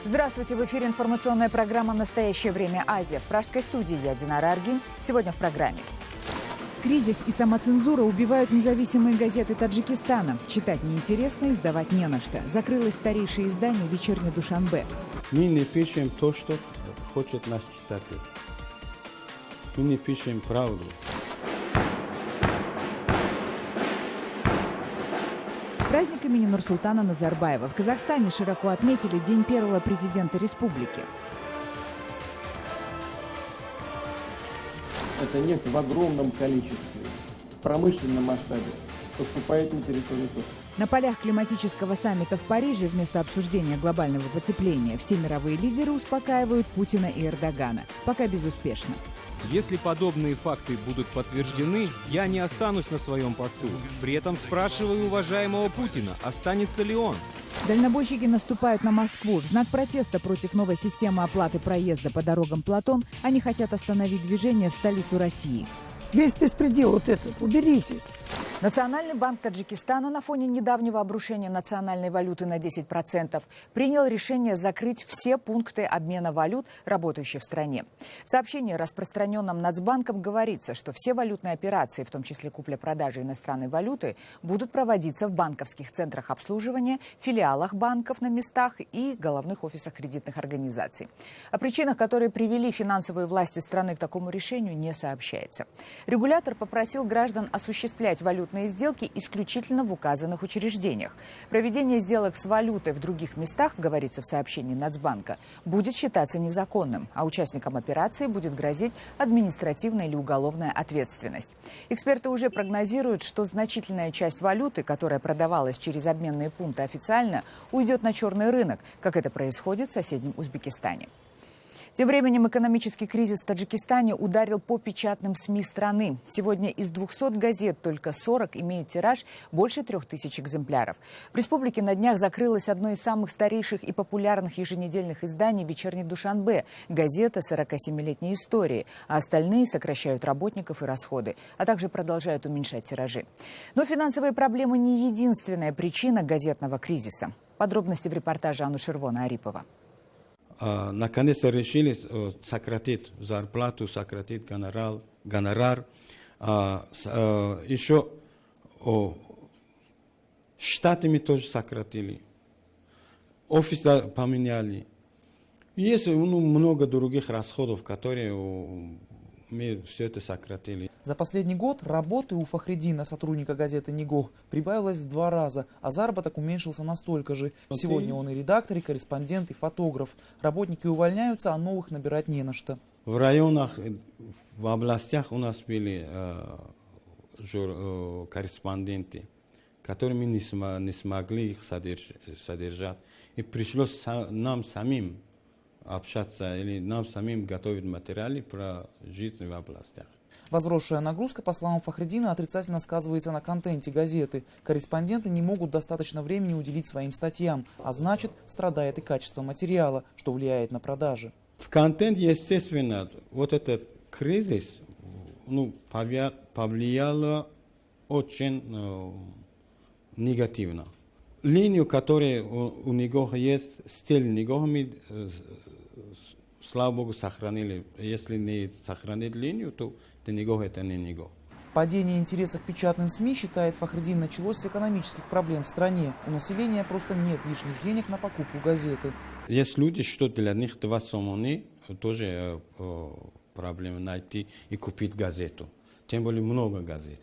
Здравствуйте, в эфире информационная программа «Настоящее время. Азия». В пражской студии я, Динара Аргин. Сегодня в программе. Кризис и самоцензура убивают независимые газеты Таджикистана. Читать неинтересно, издавать не на что. Закрылось старейшее издание «Вечерний Душанбе». Мы не пишем то, что хочет наш читатель. Мы не пишем правду. Праздник имени Нурсултана Назарбаева. В Казахстане широко отметили День первого президента республики. Эта нефть в огромном количестве, в промышленном масштабе поступает на территорию Турции. На полях климатического саммита в Париже вместо обсуждения глобального потепления все мировые лидеры успокаивают Путина и Эрдогана. Пока безуспешно. Если подобные факты будут подтверждены, я не останусь на своем посту. При этом спрашиваю уважаемого Путина, останется ли он. Дальнобойщики наступают на Москву. В знак протеста против новой системы оплаты проезда по дорогам Платон они хотят остановить движение в столицу России. Весь беспредел вот этот уберите. Национальный банк Таджикистана на фоне недавнего обрушения национальной валюты на 10% принял решение закрыть все пункты обмена валют, работающие в стране. В сообщении, распространенном Нацбанком, говорится, что все валютные операции, в том числе купля-продажа иностранной валюты, будут проводиться в банковских центрах обслуживания, филиалах банков на местах и головных офисах кредитных организаций. О причинах, которые привели финансовые власти страны к такому решению, не сообщается. Регулятор попросил граждан осуществлять валютные сделки исключительно в указанных учреждениях. Проведение сделок с валютой в других местах, говорится в сообщении Нацбанка, будет считаться незаконным, а участникам операции будет грозить административная или уголовная ответственность. Эксперты уже прогнозируют, что значительная часть валюты, которая продавалась через обменные пункты официально, уйдет на черный рынок, как это происходит в соседнем Узбекистане. Тем временем экономический кризис в Таджикистане ударил по печатным СМИ страны. Сегодня из 200 газет только 40 имеют тираж больше 3000 экземпляров. В республике на днях закрылось одно из самых старейших и популярных еженедельных изданий «Вечерний Душанбе» – газета 47-летней истории, а остальные сокращают работников и расходы, а также продолжают уменьшать тиражи. Но финансовые проблемы не единственная причина газетного кризиса. Подробности в репортаже Анушервона Арипова. Наконец решили сократить зарплату, сократить гонорар. Еще штатами тоже сократили. Офис поменяли. Есть много других расходов, которые мы все это сократили. За последний год работы у Фахриддина, сотрудника газеты «Нигох», прибавилось в 2 раза, а заработок уменьшился настолько же. Сегодня он и редактор, и корреспондент, и фотограф. Работники увольняются, а новых набирать не на что. В районах, в областях у нас были корреспонденты, которые мы не смогли их содержать. И пришлось нам самим общаться или нам самим готовить материалы про жизнь в областях. Возросшая нагрузка, по словам Фахриддина, отрицательно сказывается на контенте газеты. Корреспонденты не могут достаточно времени уделить своим статьям, а значит, страдает и качество материала, что влияет на продажи. В контенте, естественно, вот этот кризис повлиял очень негативно. Линию, которая у Нигоха есть, стиль Нигоха, мы, слава Богу, сохранили. Если не сохранить линию, то Нигох это не Нигох. Падение интереса к печатным СМИ, считает Фахриддин, началось с экономических проблем в стране. У населения просто нет лишних денег на покупку газеты. Есть люди, что для них 2 сомоны тоже проблема найти и купить газету. Тем более много газет.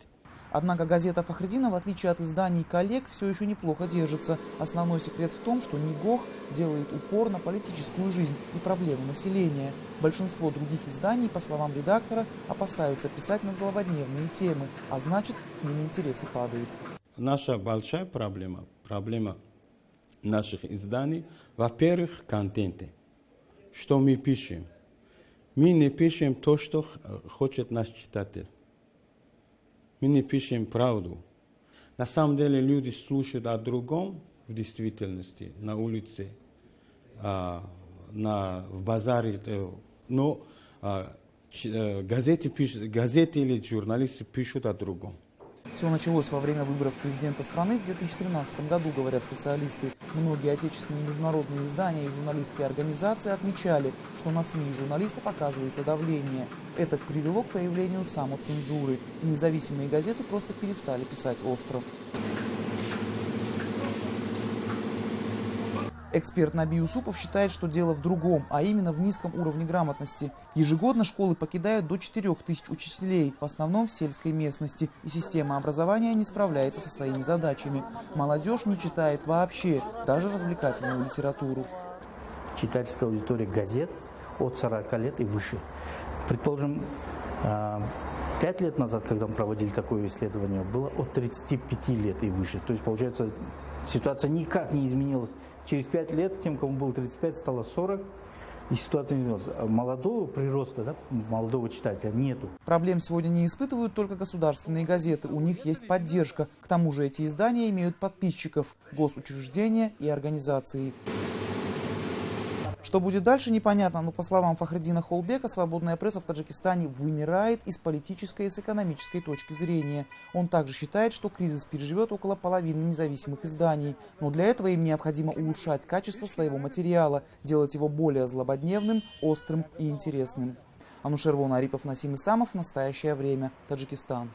Однако газета Фахриддина, в отличие от изданий коллег, все еще неплохо держится. Основной секрет в том, что Нигох делает упор на политическую жизнь и проблемы населения. Большинство других изданий, по словам редактора, опасаются писать на злободневные темы, а значит, к ним интересы падают. Наша большая проблема наших изданий, во-первых, контенты. Что мы пишем? Мы не пишем то, что хочет наш читатель. Мы не пишем правду. На самом деле люди слушают о другом в действительности, на улице, в базаре. Но газеты или журналисты пишут о другом. Все началось во время выборов президента страны в 2013 году, говорят специалисты. Многие отечественные и международные издания и журналистские организации отмечали, что на СМИ и журналистов оказывается давление. Это привело к появлению самоцензуры, и независимые газеты просто перестали писать остро. Эксперт Наби Юсупов считает, что дело в другом, а именно в низком уровне грамотности. Ежегодно школы покидают до 4000 учителей, в основном в сельской местности, и система образования не справляется со своими задачами. Молодежь не читает вообще, даже развлекательную литературу. Читательская аудитория газет от 40 лет и выше. Предположим, 5 лет назад, когда мы проводили такое исследование, было от 35 лет и выше. То есть, получается, ситуация никак не изменилась. Через 5 лет тем, кому было 35, стало 40, и ситуация не изменилась. Молодого прироста, молодого читателя нету. Проблем сегодня не испытывают только государственные газеты. У них есть поддержка. К тому же эти издания имеют подписчиков, госучреждения и организации. Что будет дальше, непонятно, но по словам Фахриддина Холбека, свободная пресса в Таджикистане вымирает и с политической, и с экономической точки зрения. Он также считает, что кризис переживет около половины независимых изданий. Но для этого им необходимо улучшать качество своего материала, делать его более злободневным, острым и интересным. Анушер Арипов, Насим Исамов. Настоящее время. Таджикистан.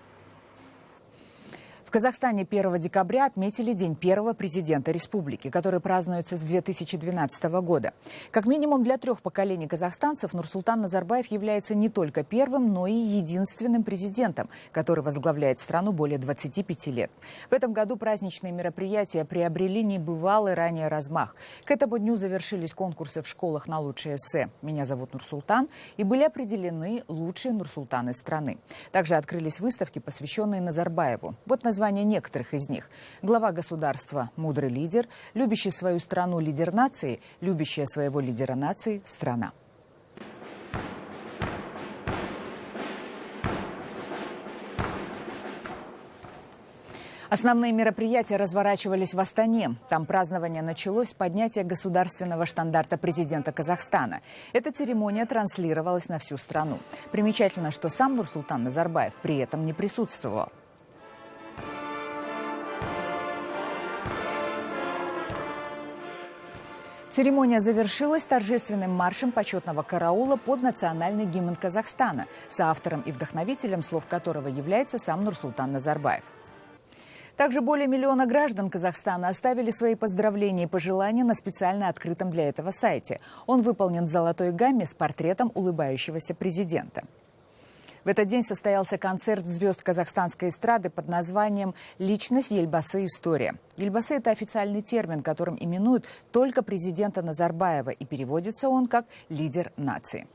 В Казахстане 1 декабря отметили День первого президента республики, который празднуется с 2012 года. Как минимум для 3 поколений казахстанцев Нурсултан Назарбаев является не только первым, но и единственным президентом, который возглавляет страну более 25 лет. В этом году праздничные мероприятия приобрели небывалый ранее размах. К этому дню завершились конкурсы в школах на лучшее эссе «Меня зовут Нурсултан» и были определены лучшие Нурсултаны страны. Также открылись выставки, посвященные Назарбаеву. Вот название некоторых из них. Глава государства – мудрый лидер, любящий свою страну лидер нации, любящая своего лидера нации – страна. Основные мероприятия разворачивались в Астане. Там празднование началось с поднятия государственного штандарта президента Казахстана. Эта церемония транслировалась на всю страну. Примечательно, что сам Нурсултан Назарбаев при этом не присутствовал. Церемония завершилась торжественным маршем почетного караула под национальный гимн Казахстана, соавтором и вдохновителем слов которого является сам Нурсултан Назарбаев. Также более миллиона граждан Казахстана оставили свои поздравления и пожелания на специально открытом для этого сайте. Он выполнен в золотой гамме с портретом улыбающегося президента. В этот день состоялся концерт звезд казахстанской эстрады под названием «Личность Ельбасы. История». Ельбасы – это официальный термин, которым именуют только президента Назарбаева, и переводится он как «лидер нации».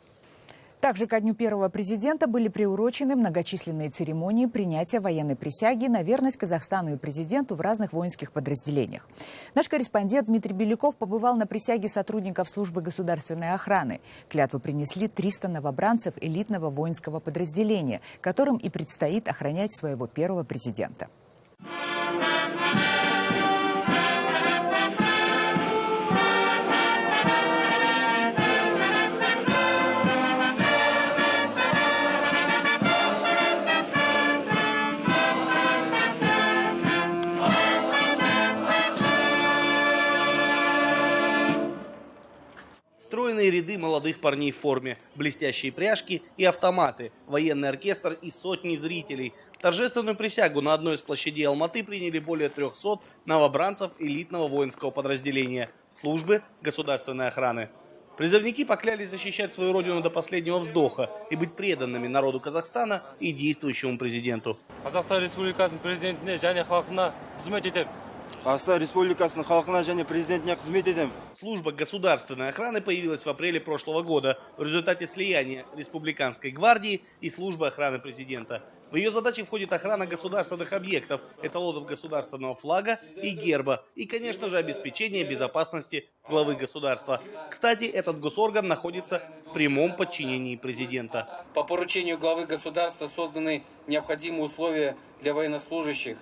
Также ко дню первого президента были приурочены многочисленные церемонии принятия военной присяги на верность Казахстану и президенту в разных воинских подразделениях. Наш корреспондент Дмитрий Беляков побывал на присяге сотрудников службы государственной охраны. Клятву принесли 300 новобранцев элитного воинского подразделения, которым и предстоит охранять своего первого президента. Стройные ряды молодых парней в форме, блестящие пряжки и автоматы, военный оркестр и сотни зрителей. Торжественную присягу на одной из площадей Алматы приняли более 300 новобранцев элитного воинского подразделения службы государственной охраны. Призывники поклялись защищать свою родину до последнего вздоха и быть преданными народу Казахстана и действующему президенту. Казахстан Республикасының президентіне және халқына қызмет етем. Казахстан Республикасының халқына және президентіне қызмет етем. Служба государственной охраны появилась в апреле прошлого года в результате слияния Республиканской гвардии и службы охраны президента. В ее задачи входит охрана государственных объектов, эталонов государственного флага и герба, и, конечно же, обеспечение безопасности главы государства. Кстати, этот госорган находится в прямом подчинении президента. По поручению главы государства созданы необходимые условия для военнослужащих.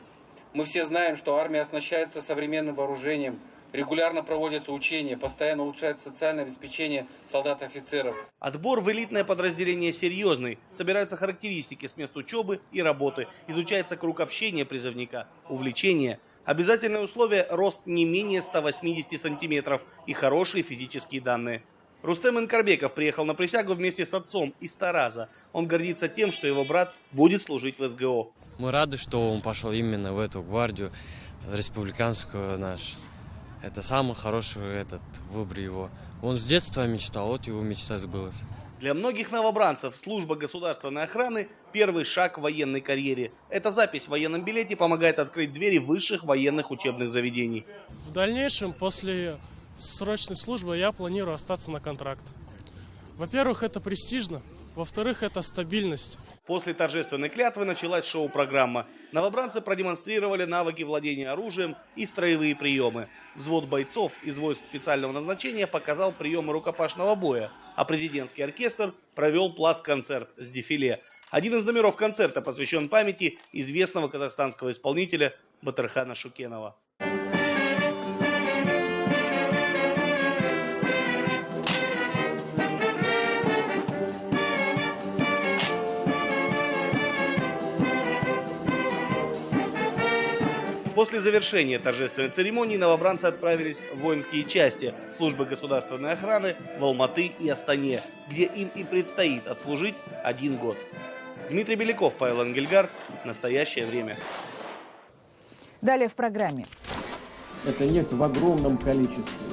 Мы все знаем, что армия оснащается современным вооружением. Регулярно проводятся учения, постоянно улучшается социальное обеспечение солдат и офицеров. Отбор в элитное подразделение серьезный. Собираются характеристики с мест учебы и работы. Изучается круг общения призывника, увлечения. Обязательное условие – рост не менее 180 сантиметров и хорошие физические данные. Рустем Инкарбеков приехал на присягу вместе с отцом из Тараза. Он гордится тем, что его брат будет служить в СГО. Мы рады, что он пошел именно в эту гвардию республиканскую нашу. Это самый хороший выбор его. Он с детства мечтал, вот его мечта сбылась. Для многих новобранцев служба государственной охраны – первый шаг в военной карьере. Эта запись в военном билете помогает открыть двери высших военных учебных заведений. В дальнейшем, после срочной службы, я планирую остаться на контракт. Во-первых, это престижно. Во-вторых, это стабильность. После торжественной клятвы началась шоу-программа. Новобранцы продемонстрировали навыки владения оружием и строевые приемы. Взвод бойцов из войск специального назначения показал приемы рукопашного боя, а президентский оркестр провел плац-концерт с дефиле. Один из номеров концерта посвящен памяти известного казахстанского исполнителя Батырхана Шукенова. После завершения торжественной церемонии новобранцы отправились в воинские части службы государственной охраны в Алматы и Астане, где им и предстоит отслужить 1 год. Дмитрий Беляков, Павел Ангельгард. Настоящее время. Далее в программе. Эта нефть в огромном количестве,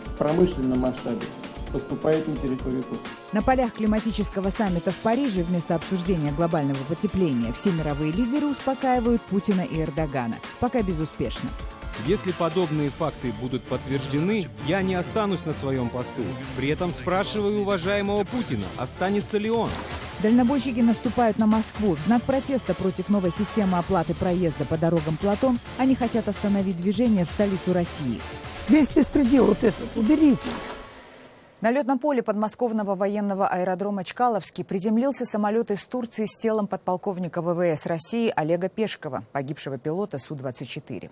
в промышленном масштабе поступает на территорию Турции. На полях климатического саммита в Париже вместо обсуждения глобального потепления все мировые лидеры успокаивают Путина и Эрдогана. Пока безуспешно. Если подобные факты будут подтверждены, я не останусь на своем посту. При этом спрашиваю уважаемого Путина, останется ли он. Дальнобойщики наступают на Москву. В знак протеста против новой системы оплаты проезда по дорогам Платон они хотят остановить движение в столицу России. Весь беспредел вот этот уберите. На летном поле подмосковного военного аэродрома Чкаловский приземлился самолет из Турции с телом подполковника ВВС России Олега Пешкова, погибшего пилота Су-24.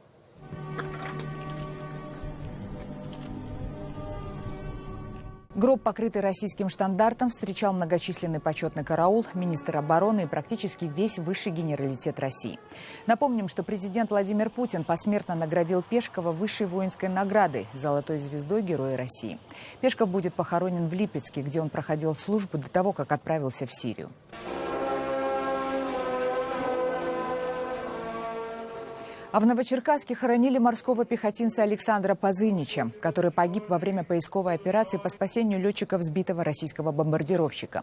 Гроб, покрытый российским штандартом, встречал многочисленный почетный караул, министр обороны и практически весь высший генералитет России. Напомним, что президент Владимир Путин посмертно наградил Пешкова высшей воинской наградой – Золотой звездой Героя России. Пешков будет похоронен в Липецке, где он проходил службу до того, как отправился в Сирию. А в Новочеркасске хоронили морского пехотинца Александра Позынича, который погиб во время поисковой операции по спасению летчиков сбитого российского бомбардировщика.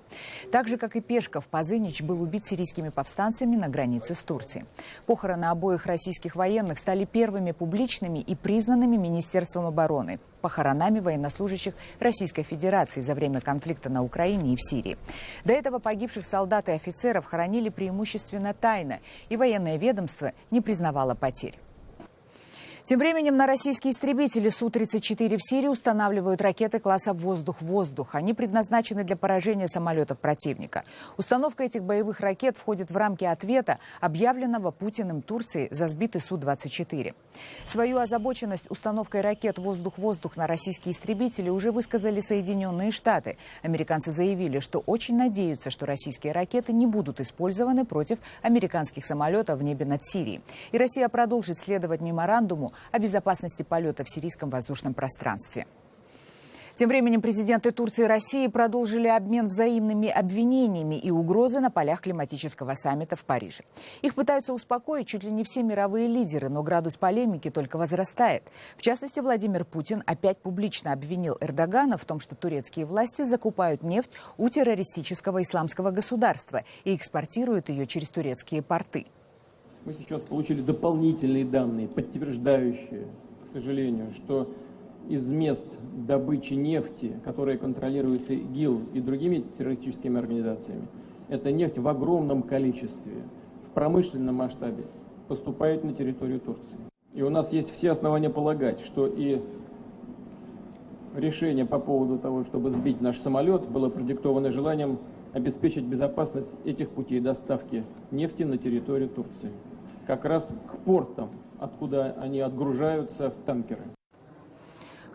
Так же, как и Пешков, Позынич был убит сирийскими повстанцами на границе с Турцией. Похороны обоих российских военных стали первыми публичными и признанными Министерством обороны похоронами военнослужащих Российской Федерации за время конфликта на Украине и в Сирии. До этого погибших солдат и офицеров хоронили преимущественно тайно, и военное ведомство не признавало потерь. Тем временем на российские истребители Су-34 в Сирии устанавливают ракеты класса «Воздух-воздух». Они предназначены для поражения самолетов противника. Установка этих боевых ракет входит в рамки ответа, объявленного Путиным Турции за сбитый Су-24. Свою озабоченность установкой ракет «Воздух-воздух» на российские истребители уже высказали Соединенные Штаты. Американцы заявили, что очень надеются, что российские ракеты не будут использованы против американских самолетов в небе над Сирией. И Россия продолжит следовать меморандуму о безопасности полета в сирийском воздушном пространстве. Тем временем президенты Турции и России продолжили обмен взаимными обвинениями и угрозы на полях климатического саммита в Париже. Их пытаются успокоить чуть ли не все мировые лидеры, но градус полемики только возрастает. В частности, Владимир Путин опять публично обвинил Эрдогана в том, что турецкие власти закупают нефть у террористического исламского государства и экспортируют ее через турецкие порты. Мы сейчас получили дополнительные данные, подтверждающие, к сожалению, что из мест добычи нефти, которые контролируются ИГИЛ и другими террористическими организациями, эта нефть в огромном количестве, в промышленном масштабе поступает на территорию Турции. И у нас есть все основания полагать, что и решение по поводу того, чтобы сбить наш самолет, было продиктовано желанием обеспечить безопасность этих путей доставки нефти на территорию Турции. Как раз к портам, откуда они отгружаются в танкеры.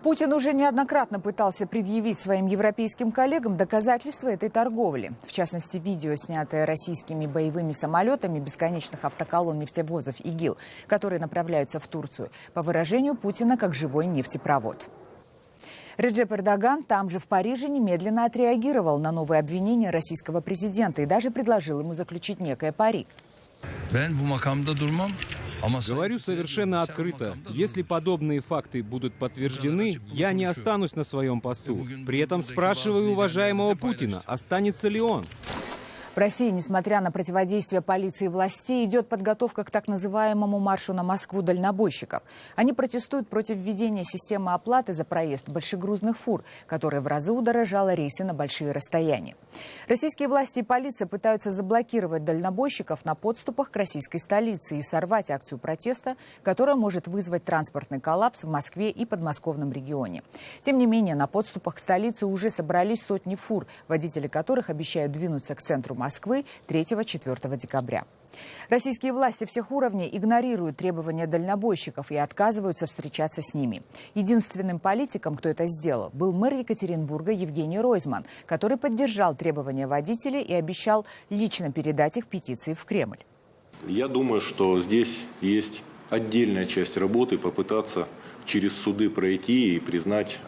Путин уже неоднократно пытался предъявить своим европейским коллегам доказательства этой торговли. В частности, видео, снятое российскими боевыми самолетами бесконечных автоколонн нефтевозов ИГИЛ, которые направляются в Турцию, по выражению Путина, как живой нефтепровод. Реджеп Эрдоган там же в Париже немедленно отреагировал на новые обвинения российского президента и даже предложил ему заключить некое пари. Говорю совершенно открыто. Если подобные факты будут подтверждены, я не останусь на своем посту. При этом спрашиваю уважаемого Путина, останется ли он. В России, несмотря на противодействие полиции и властей, идет подготовка к так называемому маршу на Москву дальнобойщиков. Они протестуют против введения системы оплаты за проезд большегрузных фур, которая в разы удорожала рейсы на большие расстояния. Российские власти и полиция пытаются заблокировать дальнобойщиков на подступах к российской столице и сорвать акцию протеста, которая может вызвать транспортный коллапс в Москве и подмосковном регионе. Тем не менее, на подступах к столице уже собрались сотни фур, водители которых обещают двинуться к центру Москвы 3-4 декабря. Российские власти всех уровней игнорируют требования дальнобойщиков и отказываются встречаться с ними. Единственным политиком, кто это сделал, был мэр Екатеринбурга Евгений Ройзман, который поддержал требования водителей и обещал лично передать их петиции в Кремль. Я думаю, что здесь есть отдельная часть работы попытаться через суды пройти и признать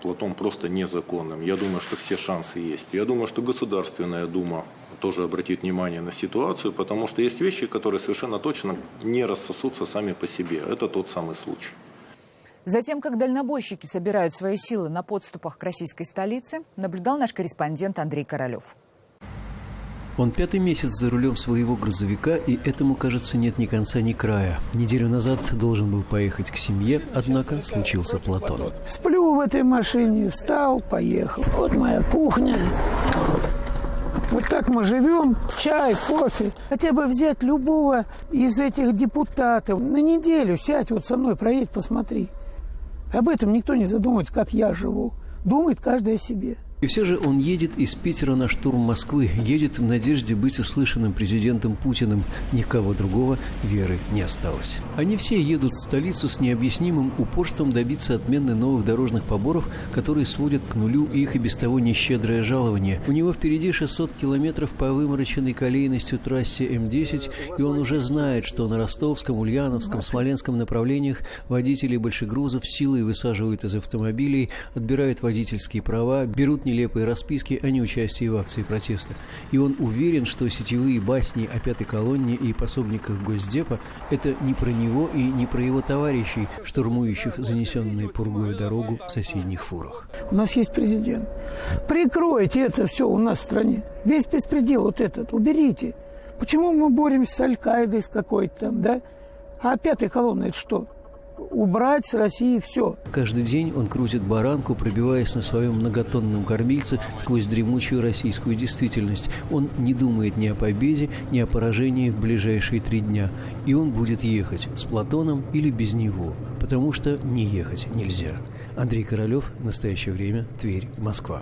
Платон просто незаконным. Я думаю, что все шансы есть. Я думаю, что Государственная Дума тоже обратит внимание на ситуацию, потому что есть вещи, которые совершенно точно не рассосутся сами по себе. Это тот самый случай. Затем, как дальнобойщики собирают свои силы на подступах к российской столице, наблюдал наш корреспондент Андрей Королев. Он 5-й месяц за рулем своего грузовика, и этому, кажется, нет ни конца, ни края. Неделю назад должен был поехать к семье, однако случился Платон. Сплю в этой машине, встал, поехал. Вот моя кухня. Вот так мы живем, чай, кофе. Хотя бы взять любого из этих депутатов. На неделю сядь вот со мной, проедь, посмотри. Об этом никто не задумывается, как я живу. Думает каждый о себе. И все же он едет из Питера на штурм Москвы, едет в надежде быть услышанным президентом Путиным. Никого другого веры не осталось. Они все едут в столицу с необъяснимым упорством добиться отмены новых дорожных поборов, которые сводят к нулю их и без того нещедрое жалование. У него впереди 600 километров по вымороченной колейностью трассе М10, и он уже знает, что на ростовском, ульяновском, смоленском направлениях водители большегрузов силой высаживают из автомобилей, отбирают водительские права, берут нелепые расписки о неучастии в акции протеста. И он уверен, что сетевые басни о пятой колонне и пособниках Госдепа – это не про него и не про его товарищей, штурмующих занесенную пургой дорогу в соседних фурах. У нас есть президент. Прикройте это все у нас в стране. Весь беспредел вот этот уберите. Почему мы боремся с Аль-Каидой, с какой-то там, да? А пятая колонна – это что? Убрать с России все. Каждый день он крутит баранку, пробиваясь на своем многотонном кормильце сквозь дремучую российскую действительность. Он не думает ни о победе, ни о поражении в ближайшие 3 дня. И он будет ехать с Платоном или без него, потому что не ехать нельзя. Андрей Королев, «Настоящее время», Тверь, Москва.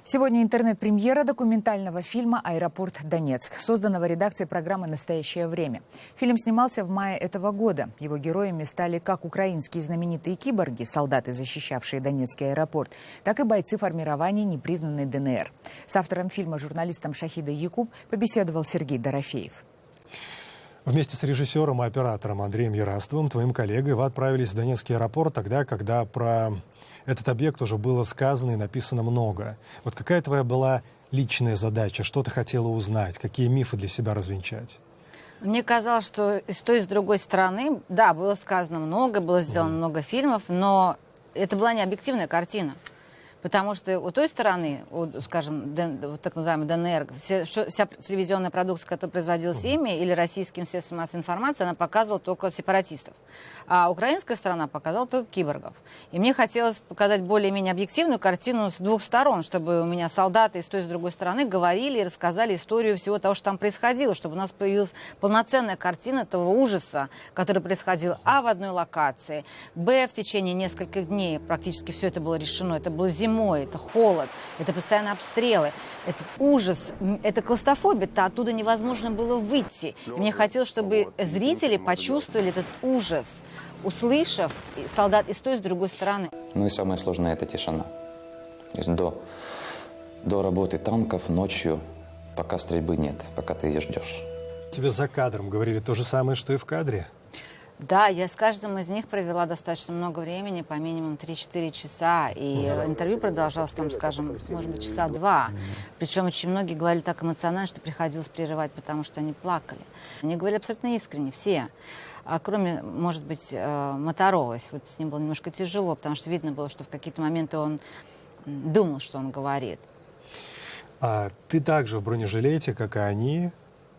Сегодня интернет-премьера документального фильма «Аэропорт Донецк», созданного редакцией программы «Настоящее время». Фильм снимался в мае этого года. Его героями стали как украинские знаменитые киборги, солдаты, защищавшие Донецкий аэропорт, так и бойцы формирования непризнанной ДНР. С автором фильма, журналистом Шахидой Якуб, побеседовал Сергей Дорофеев. Вместе с режиссером и оператором Андреем Ярастовым, твоим коллегой, вы отправились в Донецкий аэропорт тогда, когда про этот объект уже было сказано и написано много. Вот какая твоя была личная задача? Что ты хотела узнать? Какие мифы для себя развенчать? Мне казалось, что и с той, и с другой стороны, да, было сказано много, было сделано много фильмов, но это была не объективная картина. Потому что у той стороны, скажем, так называемый ДНР, вся телевизионная продукция, которая производилась ими или российским средством массовой информации, она показывала только сепаратистов. А украинская сторона показала только киборгов. И мне хотелось показать более-менее объективную картину с двух сторон, чтобы у меня солдаты и с той, и с другой стороны говорили и рассказали историю всего того, что там происходило, чтобы у нас появилась полноценная картина этого ужаса, который происходил в одной локации, в течение нескольких дней. Практически все это было решено. Это было зимой, это холод, это постоянные обстрелы, этот ужас, это клаустрофобия, оттуда невозможно было выйти. И мне хотелось, чтобы зрители почувствовали этот ужас. услышав солдат и с той, и с другой стороны. Ну и самое сложное – это тишина. То есть до работы танков ночью пока стрельбы нет, пока ты ее ждешь. Тебе за кадром говорили то же самое, что и в кадре? Да, я с каждым из них провела достаточно много времени, по минимум 3-4 часа. И интервью продолжалось, там, скажем, может быть, часа 2. Причем очень многие говорили так эмоционально, что приходилось прерывать, потому что они плакали. Они говорили абсолютно искренне, все. Кроме, может быть, Моторолы. Вот с ним было немножко тяжело, потому что видно было, что в какие-то моменты он думал, что он говорит. А ты также в бронежилете, как и они,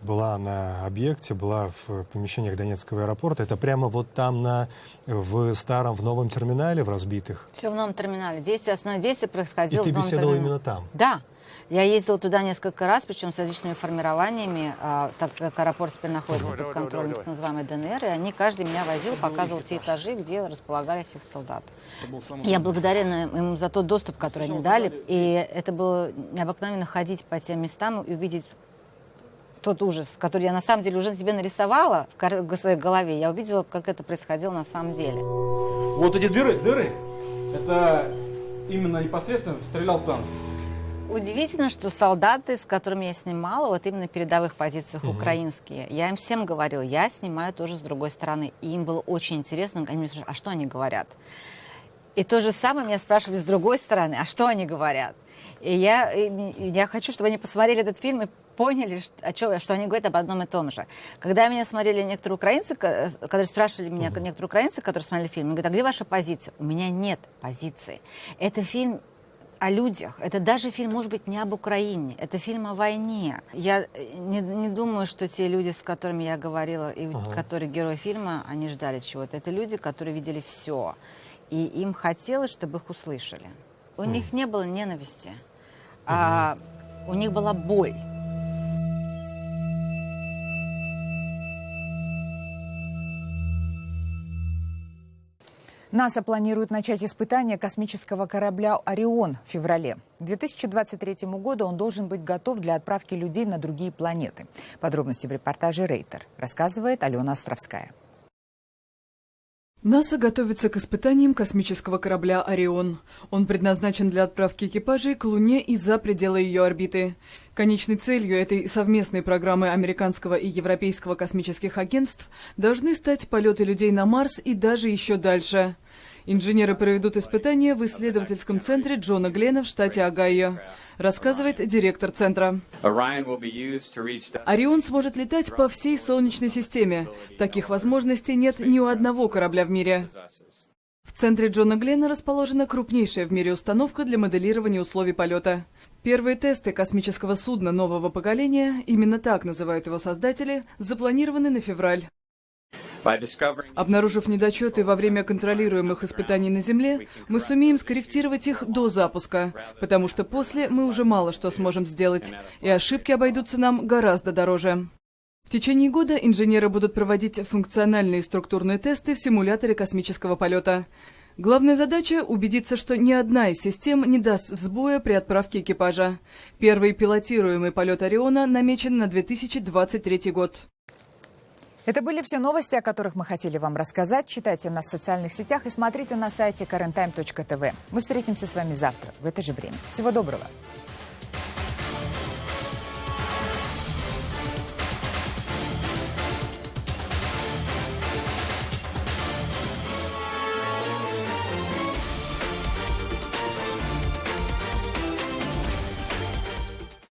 была на объекте, была в помещениях Донецкого аэропорта. Это прямо вот там в новом терминале, в разбитых? Все в новом терминале. Основное действие происходило в новом терминале. И ты беседовала именно там? Да. Я ездила туда несколько раз, причем с различными формированиями, так как аэропорт теперь находится под контролем так называемой ДНР, и они каждый меня возил, показывал те этажи, где располагались их солдаты. Я благодарна им за тот доступ, который они дали, и это было необыкновенно ходить по тем местам и увидеть тот ужас, который я на самом деле уже себе нарисовала в своей голове. Я увидела, как это происходило на самом деле. Вот эти дыры, это именно непосредственно стрелял танк. Удивительно, что солдаты, с которыми я снимала, вот именно на передовых позициях украинские, я им всем говорила, я снимаю тоже с другой стороны. И им было очень интересно, они мне спрашивали, а что они говорят? И то же самое меня спрашивали с другой стороны, а что они говорят? И я хочу, чтобы они посмотрели этот фильм и поняли, что они говорят об одном и том же. Когда меня смотрели некоторые украинцы, когда спрашивали меня некоторые украинцы, которые смотрели фильм, они говорят, а где ваша позиция? У меня нет позиции. Это фильм о людях. Это даже фильм, может быть, не об Украине. Это фильм о войне. Я не думаю, что те люди, с которыми я говорила, и которые герои фильма, они ждали чего-то. Это люди, которые видели все. И им хотелось, чтобы их услышали. У них не было ненависти, а у них была боль. НАСА планирует начать испытание космического корабля «Орион» в феврале. К 2023 году он должен быть готов для отправки людей на другие планеты. Подробности в репортаже «Рейтер», рассказывает Алена Островская. НАСА готовится к испытаниям космического корабля «Орион». Он предназначен для отправки экипажей к Луне и за пределы ее орбиты. Конечной целью этой совместной программы американского и европейского космических агентств должны стать полеты людей на Марс и даже еще дальше. Инженеры проведут испытания в исследовательском центре Джона Гленна в штате Огайо, рассказывает директор центра. «Орион сможет летать по всей Солнечной системе. Таких возможностей нет ни у одного корабля в мире». В центре Джона Гленна расположена крупнейшая в мире установка для моделирования условий полета. Первые тесты космического судна нового поколения, именно так называют его создатели, запланированы на февраль. Обнаружив недочеты во время контролируемых испытаний на Земле, мы сумеем скорректировать их до запуска, потому что после мы уже мало что сможем сделать, и ошибки обойдутся нам гораздо дороже. В течение года инженеры будут проводить функциональные и структурные тесты в симуляторе космического полета. Главная задача – убедиться, что ни одна из систем не даст сбоя при отправке экипажа. Первый пилотируемый полет «Ориона» намечен на 2023 год. Это были все новости, о которых мы хотели вам рассказать. Читайте нас в социальных сетях и смотрите на сайте KarenTime.tv. Мы встретимся с вами завтра в это же время. Всего доброго!